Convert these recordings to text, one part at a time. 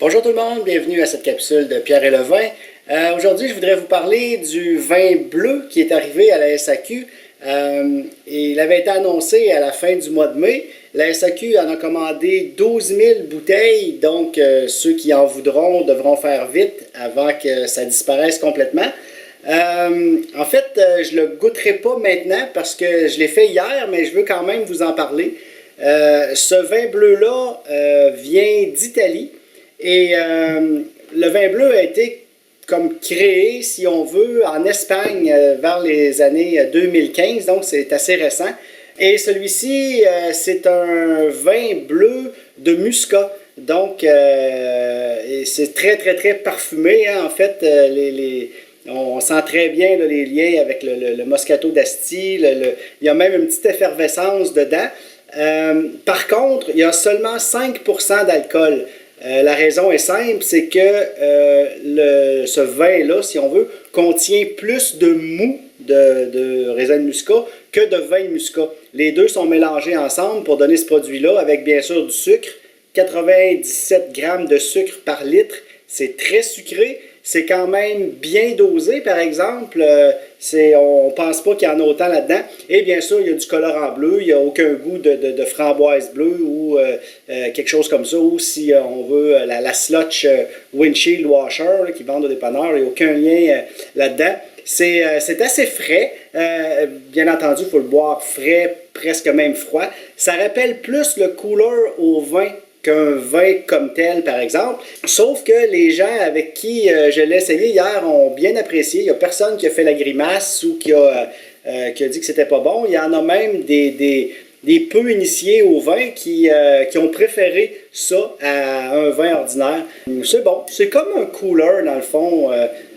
Bonjour tout le monde, bienvenue à cette capsule de Pierre et le vin. Aujourd'hui, je voudrais vous parler du vin bleu qui est arrivé à la SAQ. Il avait été annoncé à la fin du mois de mai. La SAQ en a commandé 12 000 bouteilles, donc ceux qui en voudront devront faire vite avant que ça disparaisse complètement. En fait, je ne le goûterai pas maintenant parce que je l'ai fait hier, mais je veux quand même vous en parler. Ce vin bleu-là vient d'Italie. Et le vin bleu a été comme créé, si on veut, en Espagne vers les années 2015, donc c'est assez récent. Et celui-ci, c'est un vin bleu de Muscat. Donc, c'est très, très, très parfumé. Hein. En fait, on sent très bien là, les liens avec le Moscato d'Asti. Il y a même une petite effervescence dedans. Par contre, il y a seulement 5% d'alcool. La raison est simple, c'est que ce vin-là, si on veut, contient plus de mou de raisin de muscat que de vin de muscat. Les deux sont mélangés ensemble pour donner ce produit-là avec bien sûr du sucre. 97 grammes de sucre par litre, c'est très sucré. C'est quand même bien dosé, par exemple. On ne pense pas qu'il y en a autant là-dedans. Et bien sûr, il y a du colorant bleu. Il n'y a aucun goût de framboise bleue ou quelque chose comme ça. Ou si on veut la Slotch Windshield Washer là, qui vendent au dépanneur, il n'y a aucun lien là-dedans. C'est assez frais. Bien entendu, il faut le boire frais, presque même froid. Ça rappelle plus le cooler au vin qu'un vin comme tel, par exemple. Sauf que les gens avec qui je l'ai essayé hier ont bien apprécié. Il n'y a personne qui a fait la grimace ou qui a dit que c'était pas bon. Il y en a même des peu initiés au vin qui ont préféré ça à un vin ordinaire. C'est bon. C'est comme un cooler, dans le fond.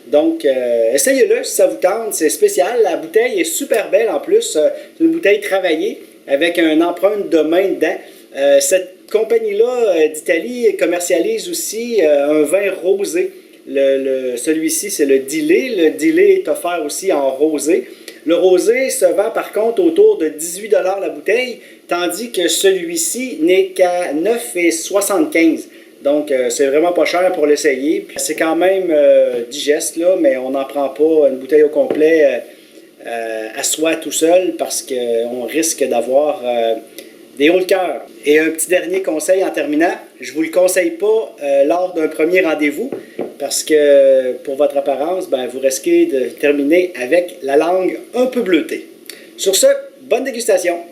Donc, essayez-le si ça vous tente. C'est spécial. La bouteille est super belle en plus. C'est une bouteille travaillée avec une empreinte de main dedans. Cette compagnie-là d'Italie commercialise aussi un vin rosé. Celui-ci, c'est le Dillet. Le Dillet est offert aussi en rosé. Le rosé se vend par contre autour de 18 $ la bouteille, tandis que celui-ci n'est qu'à 9,75 $. Donc, c'est vraiment pas cher pour l'essayer. C'est quand même digeste, là, mais on n'en prend pas une bouteille au complet à soi tout seul parce qu'on risque d'avoir des hauts de cœur. Et un petit dernier conseil en terminant, je ne vous le conseille pas lors d'un premier rendez-vous parce que pour votre apparence, vous risquez de terminer avec la langue un peu bleutée. Sur ce, bonne dégustation!